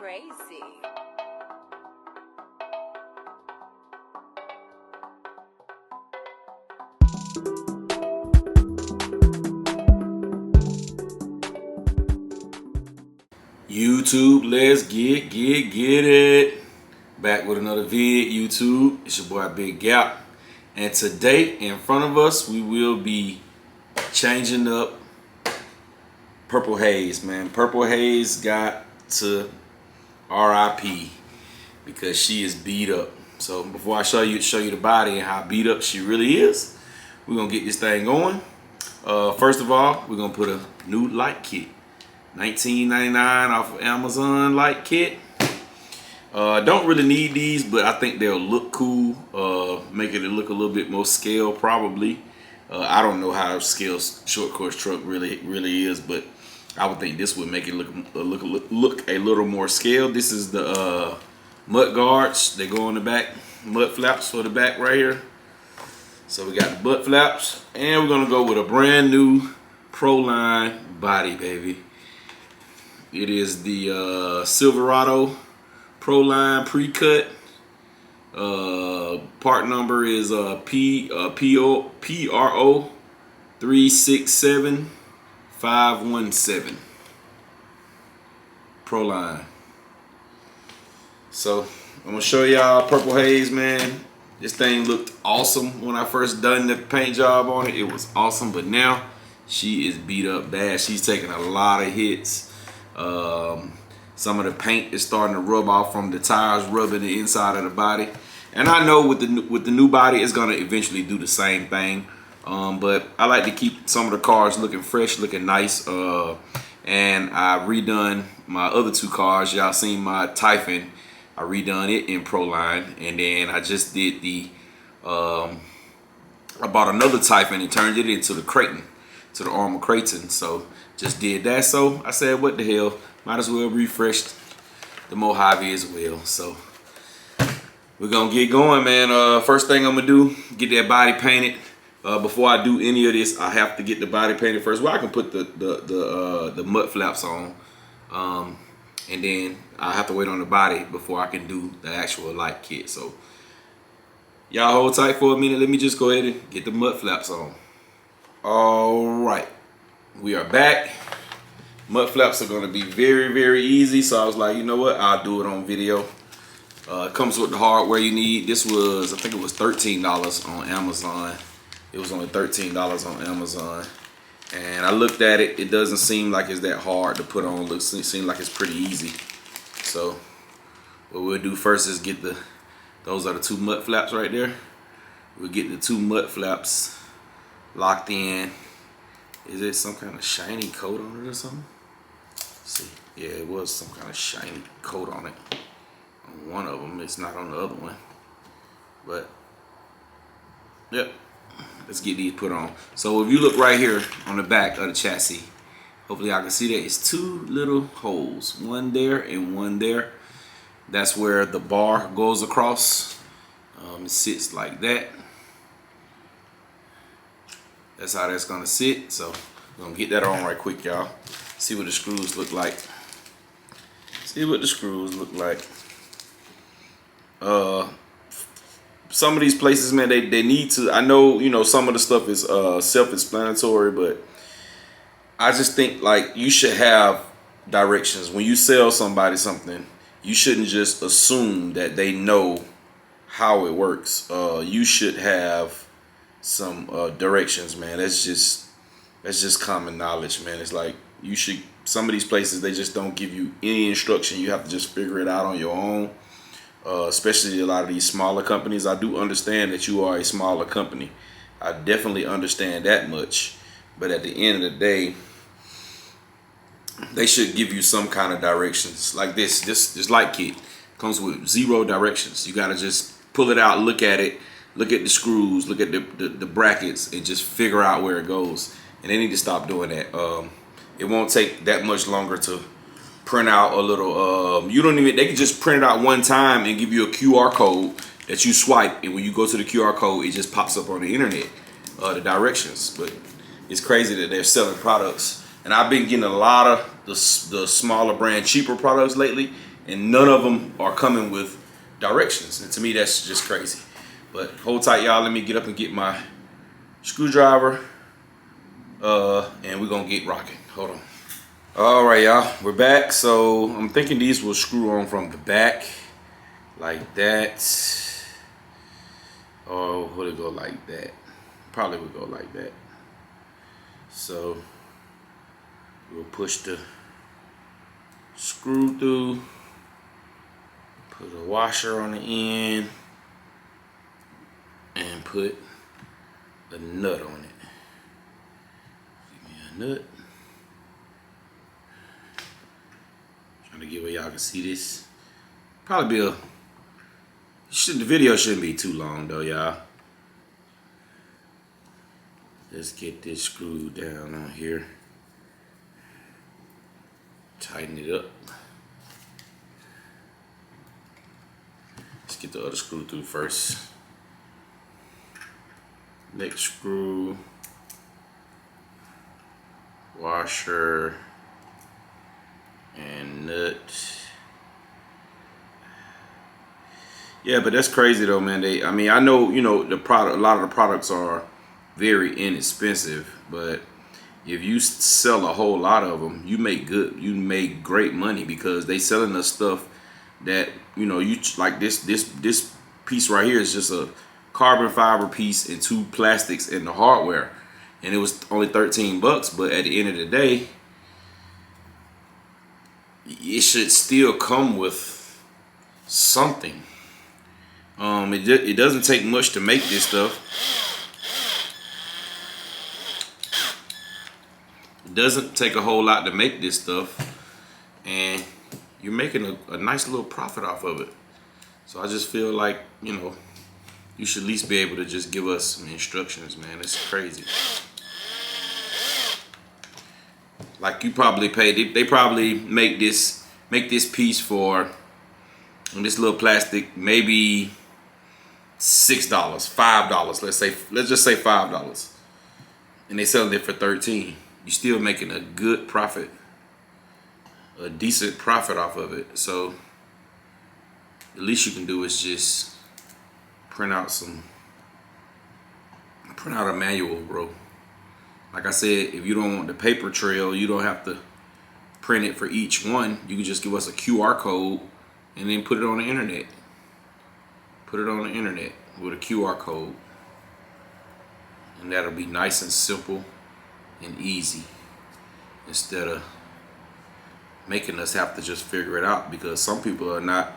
crazy. YouTube, let's get it. Back with another vid, YouTube. It's your boy Big Gap. And today in front of us, we will be changing up Purple Haze, man. Purple Haze got to RIP because she is beat up. So before I show you the body and how beat up she really is, we're gonna get this thing going. First of all, we're gonna put a new light kit. $19.99 off of Amazon light kit. Don't really need these, but I think they'll look cool. Making it look a little bit more scale, probably. I don't know how scale short course truck really is, but I would think this would make it look a little more scale. This is the mud guards. They go on the back, mud flaps for the back right here. So we got the butt flaps, and we're gonna go with a brand new Proline body, baby. It is the Silverado Proline pre-cut. Part number is PRO 367517. Proline. So I'm gonna show y'all Purple Haze, man. This thing looked awesome when I first done the paint job on it. It was awesome, but now she is beat up bad. She's taking a lot of hits. Some of the paint is starting to rub off from the tires rubbing the inside of the body, and I know with the new body it's gonna eventually do the same thing, but I like to keep some of the cars looking fresh, looking nice, and I redone my other two cars. Y'all seen my Typhon. I redone it in Proline, and then I just did the I bought another Typhon and turned it into the Creighton, to the ARRMA Creighton. So just did that. So I said, what the hell, might as well refresh the Mojave as well. So we're gonna get going, man. First thing I'm gonna do, get that body painted. Before I do any of this, I have to get the body painted first. Well, I can put the mud flaps on, and then I have to wait on the body before I can do the actual light kit. So y'all hold tight for a minute. Let me just go ahead and get the mud flaps on. All right, we are back. Mud flaps are going to be very easy, so I was like, you know what, I'll do it on video. It comes with the hardware you need. This was, I think it was $13 on Amazon. It was only $13 on Amazon, and I looked at it. It doesn't seem like it's that hard to put on. It seems like it's pretty easy. So what we'll do first is get those are the two mud flaps right there. We'll get the two mud flaps locked in. Is it some kind of shiny coat on it or something? Let's see, yeah, it was some kind of shiny coat on it. On one of them, it's not on the other one. But yep, let's get these put on. So if you look right here on the back of the chassis, hopefully I can see that it's two little holes, one there and one there. That's where the bar goes across. It sits like that. That's how that's gonna sit. So we're gonna get that on right quick, y'all. See what the screws look like. See what the screws look like. Some of these places, man, they need to. I know, you know, some of the stuff is self-explanatory, but I just think like you should have directions when you sell somebody something. You shouldn't just assume that they know how it works. You should have some directions, man. That's just common knowledge, man. It's like you should. Some of these places, they just don't give you any instruction. You have to just figure it out on your own. Especially a lot of these smaller companies. I do understand that you are a smaller company. I definitely understand that much. But at the end of the day, they should give you some kind of directions. Like this light kit comes with 0 directions. You gotta just pull it out, look at it, look at the screws, look at the brackets, and just figure out where it goes. And they need to stop doing that. It won't take that much longer to print out a little. They can just print it out one time and give you a QR code that you swipe, and when you go to the QR code, it just pops up on the internet, the directions. But it's crazy that they're selling products, and I've been getting a lot of the smaller brand, cheaper products lately, and none of them are coming with directions. And to me, that's just crazy. But hold tight, y'all. Let me get up and get my screwdriver, and we're gonna get rocking. Hold on. All right, y'all, we're back. So I'm thinking these will screw on from the back like that. Or would it go like that? Probably would go like that. So we'll push the screw through, put a washer on the end, and put a nut on it. Give me a nut. Trying to get where y'all can see this. Probably be the video shouldn't be too long though, y'all. Let's get this screw down on here. Tighten it up. Let's get the other screw through first. Next screw. Washer. And nut. Yeah, but that's crazy though, man. I mean, I know, you know, the product, a lot of the products are very inexpensive, but if you sell a whole lot of them, you make great money, because they selling us stuff that, you know, you like this piece right here is just a carbon fiber piece and 2 plastics in the hardware, and it was only 13 bucks. But at the end of the day, it should still come with something. It doesn't take much to make this stuff. It doesn't take a whole lot to make this stuff, and you're making a nice little profit off of it. So I just feel like, you know, you should at least be able to just give us some instructions, man. It's crazy. Like, you probably paid, they probably make this piece for, on this little plastic, maybe $6, $5. Let's just say $5, and they selling it for 13. You're still making a good profit, a decent profit off of it. So the least you can do is just print out a manual, bro. Like I said, if you don't want the paper trail, you don't have to print it for each one. You can just give us a QR code and then put it on the internet. Put it on the internet with a QR code, and that'll be nice and simple and easy, instead of making us have to just figure it out, because some people are not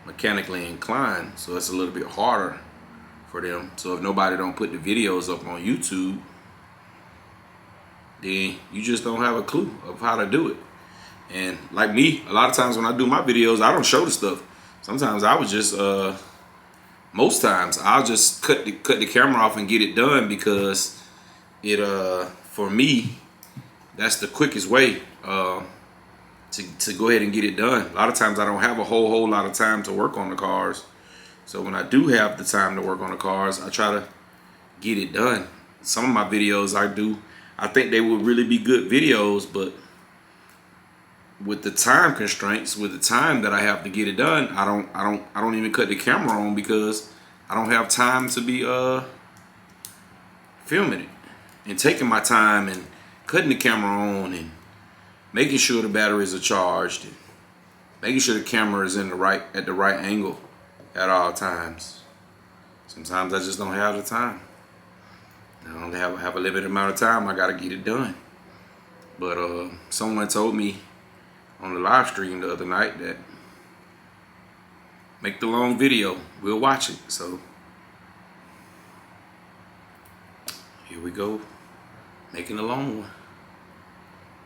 mechanically inclined, so it's a little bit harder for them. So if nobody don't put the videos up on YouTube, then you just don't have a clue of how to do it. And like me, a lot of times when I do my videos, I don't show the stuff. Sometimes I would just most times I'll just cut the camera off and get it done, because it for me, that's the quickest way to go ahead and get it done. A lot of times I don't have a whole lot of time to work on the cars. So when I do have the time to work on the cars, I try to get it done. Some of my videos I think they would really be good videos, but with the time constraints, with the time that I have to get it done, I don't even cut the camera on, because I don't have time to be filming it and taking my time and cutting the camera on and making sure the batteries are charged and making sure the camera is at the right angle at all times. Sometimes I just don't have the time. I don't have a limited amount of time. I gotta get it done. But someone told me on the live stream the other night that make the long video, we'll watch it. So here we go, making a long one.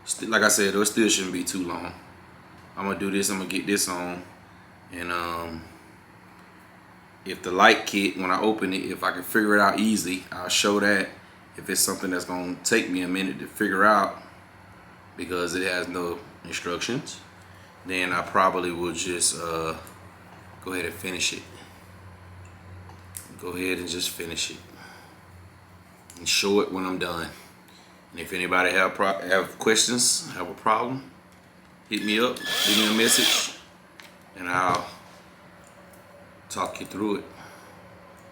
Still, like I said, it still shouldn't be too long. I'm gonna do this, I'm gonna get this on, and if the light kit, when I open it, if I can figure it out easily, I'll show that. If it's something that's gonna take me a minute to figure out because it has no instructions, then I probably will just go ahead and finish it. Go ahead and just finish it and show it when I'm done. And if anybody have questions, have a problem, hit me up, leave me a message, and I'll talk you through it,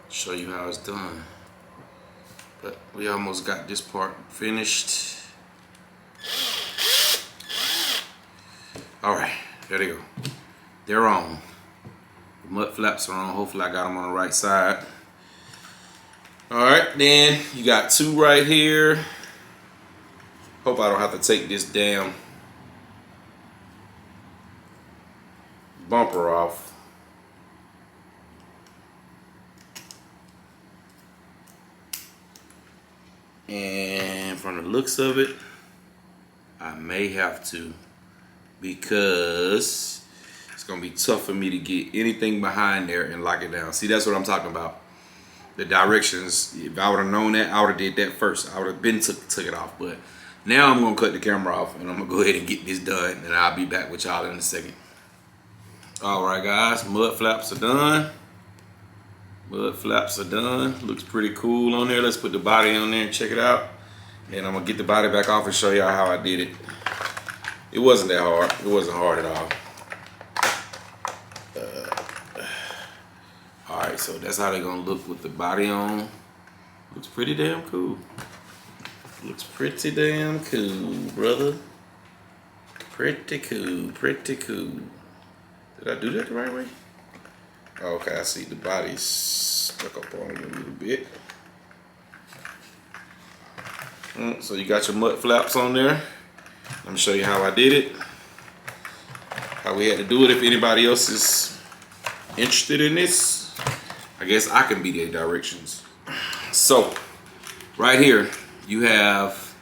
show you how it's done. But we almost got this part finished. All right, there they go. They're on. The mud flaps are on. Hopefully I got them on the right side. All right, then you got two right here. Hope I don't have to take this damn bumper off. And from the looks of it, I may have to, because it's gonna be tough for me to get anything behind there and lock it down. See, that's what I'm talking about. The directions, if I would have known that, I would have did that first. I would have been took it off. But now I'm gonna cut the camera off and I'm gonna go ahead and get this done, and I'll be back with y'all in a second. All right, guys, mud flaps are done. Mud flaps are done. Looks pretty cool on there. Let's put the body on there and check it out. And I'm gonna get the body back off and show y'all how I did it. It wasn't that hard. It wasn't hard at all. All right, so that's how they're gonna look with the body on. Looks pretty damn cool. Looks pretty damn cool, brother. Pretty cool, pretty cool. Did I do that the right way? Okay, I see the body's stuck up on it a little bit. So you got your mud flaps on there. Let me show you how I did it. How we had to do it. If anybody else is interested in this, I guess I can be their directions. So, right here, you have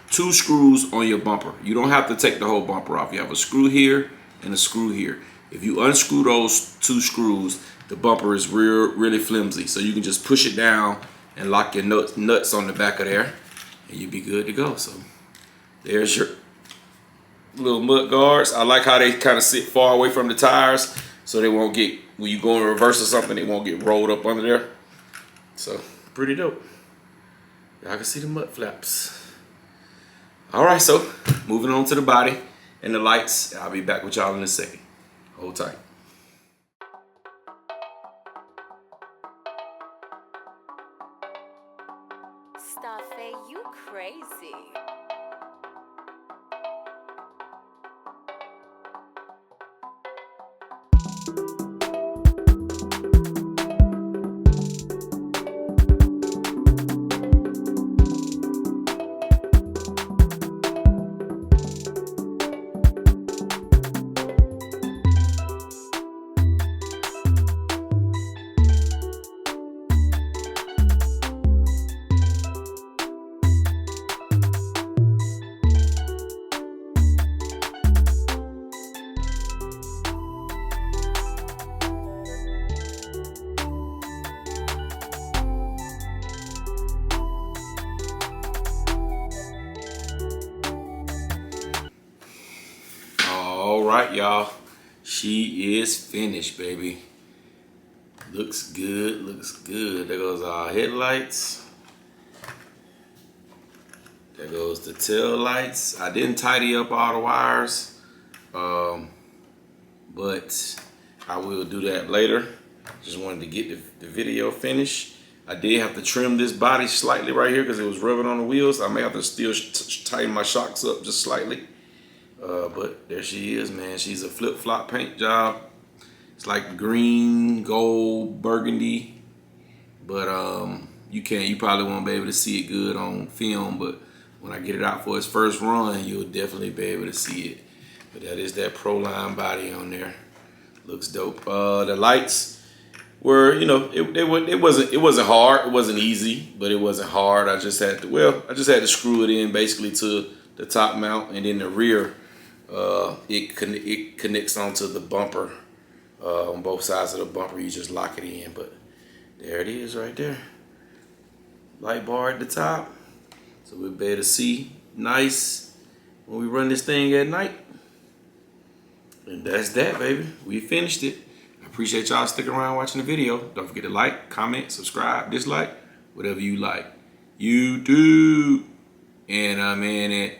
2 screws on your bumper. You don't have to take the whole bumper off. You have a screw here and a screw here. If you unscrew those 2 screws, the bumper is really flimsy. So you can just push it down and lock your nuts on the back of there, and you'll be good to go. So there's your little mud guards. I like how they kind of sit far away from the tires, so they won't get, when you go in reverse or something, they won't get rolled up under there. So pretty dope. Y'all can see the mud flaps. All right, so moving on to the body and the lights. I'll be back with y'all in a second. Hold tight. Stuffy, you crazy. All right, y'all. She is finished, baby. Looks good, looks good. There goes our headlights. There goes the tail lights. I didn't tidy up all the wires, but I will do that later. Just wanted to get the video finished. I did have to trim this body slightly right here because it was rubbing on the wheels. I may have to still tighten my shocks up just slightly. But there she is, man. She's a flip-flop paint job. It's like green, gold, burgundy. But you probably won't be able to see it good on film, but when I get it out for its first run, you'll definitely be able to see it. But that is that proline body on there. Looks dope. The lights were, you know, it wasn't hard. It wasn't easy, but it wasn't hard. I just had to screw it in basically to the top mount, and then the rear, it connects onto the bumper on both sides of the bumper. You just lock it in, but there it is right there. Light bar at the top, so we'll be able to see nice when we run this thing at night. And that's that, baby. We finished it. I appreciate y'all sticking around watching the video. Don't forget to like, comment, subscribe, dislike, whatever you like. YouTube. And I'm in it.